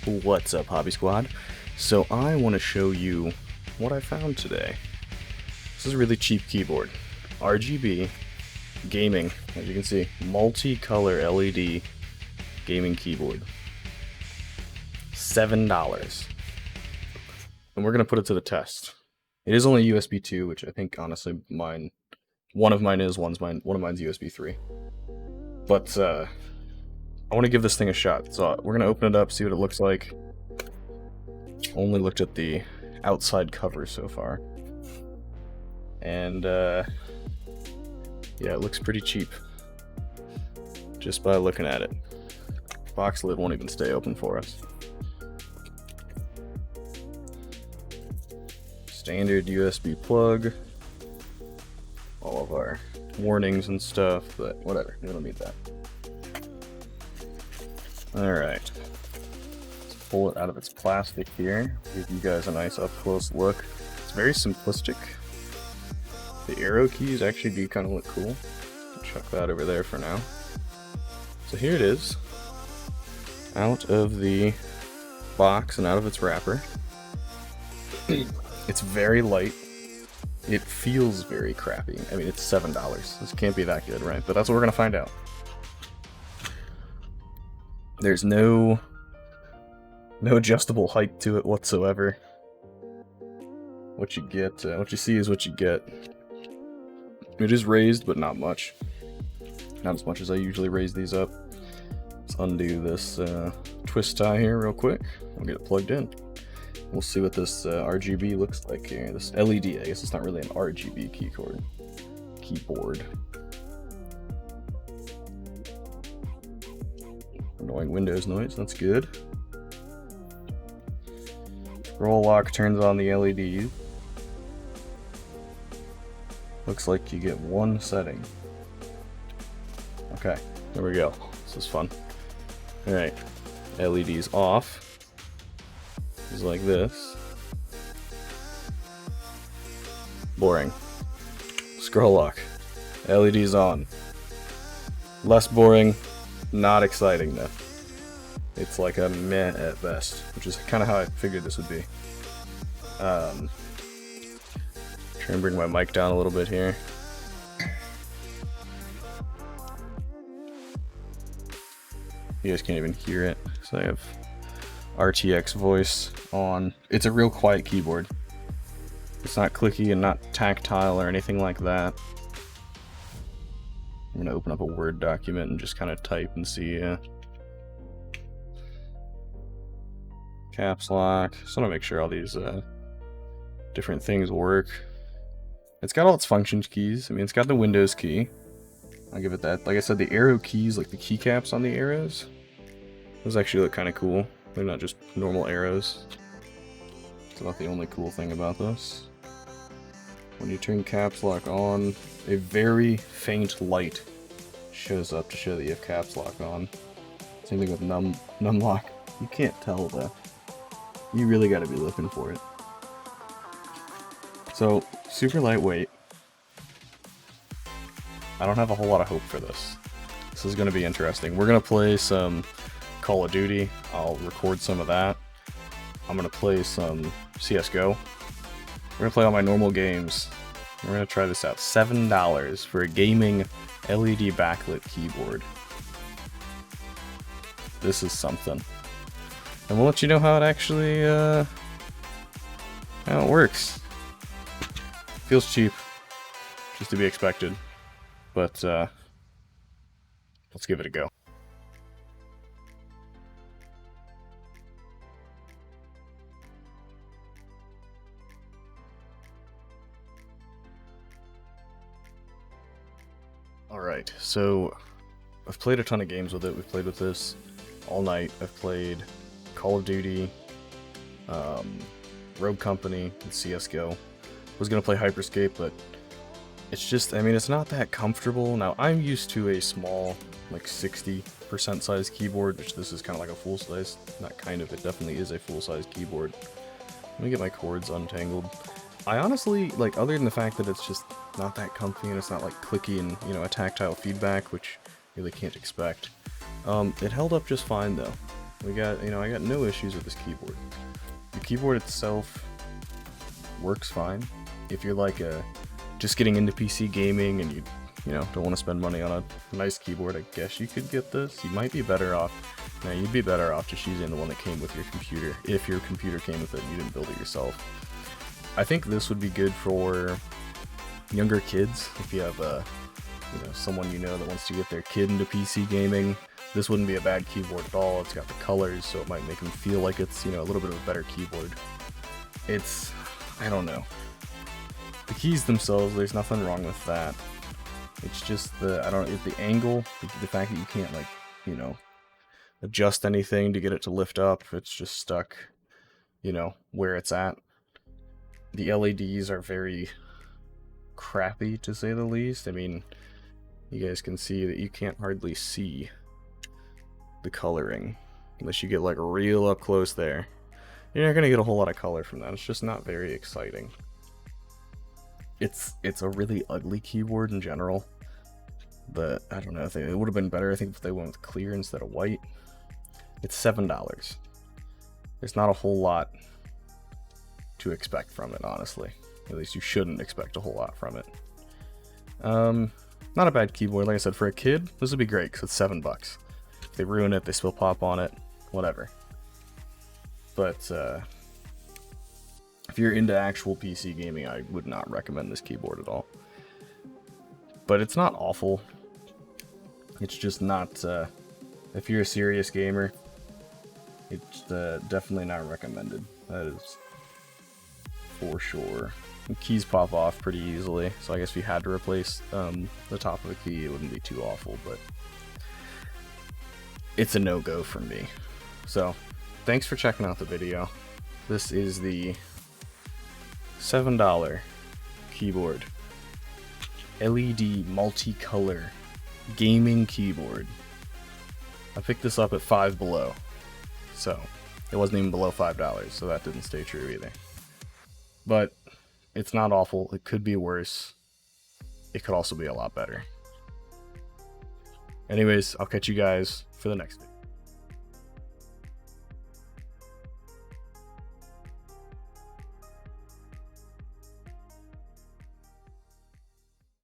What's up, Hobby Squad? So I want to show you what I found today. This is a really cheap keyboard. RGB gaming, as you can see, multicolor LED gaming keyboard. $7. And we're going to put it to the test. It is only USB 2, which I think honestly one of mine's USB 3. But I want to give this thing a shot. So we're going to open it up, see what it looks like. Only looked at the outside cover so far. And yeah, it looks pretty cheap. Just by looking at it. Box lid won't even stay open for us. Standard USB plug. All of our warnings and stuff, but whatever, we don't need that. Alright. Let's pull it out of its plastic here. Give you guys a nice up close look. It's very simplistic. The arrow keys actually do kind of look cool. Chuck that over there for now. So here it is. Out of the box and out of its wrapper. It's very light. It feels very crappy. I mean, it's $7. This can't be that good, right? But that's what we're gonna find out. There's no adjustable height to it whatsoever. What you get, what you see is what you get. It is raised, but not much. Not as much as I usually raise these up. Let's undo this twist tie here real quick. We'll get it plugged in. We'll see what this RGB looks like here. This LED, I guess it's not really an RGB keyboard. Annoying Windows noise, that's good. Scroll lock turns on the LED. Looks like you get one setting. Okay, there we go. This is fun. Alright, LED's off. It's like this. Boring. Scroll lock. LED's on. Less boring. Not exciting though. It's like a meh at best, which is kind of how I figured this would be. Try and bring my mic down a little bit here. You guys can't even hear it, so I have RTX voice on. It's a real quiet keyboard. It's not clicky and not tactile or anything like that. I'm gonna open up a Word document and just kind of type and see. Caps lock. Just want to make sure all these different things work. It's got all its function keys. I mean, it's got the Windows key. I'll give it that. Like I said, the arrow keys, like the keycaps on the arrows, those actually look kind of cool. They're not just normal arrows. It's not the only cool thing about this. When you turn caps lock on, a very faint light shows up to show that you have caps lock on. Same thing with num lock. You can't tell that. You really got to be looking for it. So, super lightweight. I don't have a whole lot of hope for this. This is going to be interesting. We're going to play some Call of Duty. I'll record some of that. I'm going to play some CSGO. We're going to play all my normal games. We're going to try this out. $7 for a gaming LED backlit keyboard. This is something. And we'll let you know how it actually, how it works. Feels cheap. Just to be expected. But, let's give it a go. Alright, so I've played a ton of games with it. We've played with this all night. I've played Call of Duty, Rogue Company, and CSGO. I was going to play Hyperscape, but it's just, I mean, it's not that comfortable. Now, I'm used to a small, like 60% size keyboard, which this is kind of like a full-size, not kind of, it definitely is a full-size keyboard. Let me get my cords untangled. I honestly, like, other than the fact that it's just not that comfy and it's not like clicky and, you know, a tactile feedback, which you really can't expect, it held up just fine though. I got no issues with this keyboard. The keyboard itself works fine. If you're like just getting into PC gaming and you don't want to spend money on a nice keyboard, I guess you could get this. You might be better off. No, you'd be better off just using the one that came with your computer, if your computer came with it and you didn't build it yourself. I think this would be good for younger kids. If you have someone that wants to get their kid into PC gaming, this wouldn't be a bad keyboard at all. It's got the colors, so it might make them feel like it's a little bit of a better keyboard. I don't know. The keys themselves, there's nothing wrong with that. It's just the angle, the fact that you can't adjust anything to get it to lift up. It's just stuck, where it's at. The LEDs are very crappy, to say the least. I mean, you guys can see that you can't hardly see the coloring unless you get like real up close there. You're not gonna get a whole lot of color from that. It's just not very exciting. It's a really ugly keyboard in general, but I don't know. It would have been better, I think, if they went with clear instead of white. It's $7. There's not a whole lot to expect from it, honestly. At least you shouldn't expect a whole lot from it. Not a bad keyboard. Like I said, for a kid, this would be great because it's $7. If they ruin it, they spill pop on it, whatever. But if you're into actual PC gaming, I would not recommend this keyboard at all. But it's not awful. It's just not, if you're a serious gamer, it's definitely not recommended. That is for sure. The keys pop off pretty easily, so I guess if you had to replace the top of the key, it wouldn't be too awful, but it's a no-go from me. So, thanks for checking out the video. This is the $7 keyboard. LED multicolor gaming keyboard. I picked this up at Five Below, so it wasn't even below $5, so that didn't stay true either. But it's not awful. It could be worse. It could also be a lot better. Anyways, I'll catch you guys for the next video.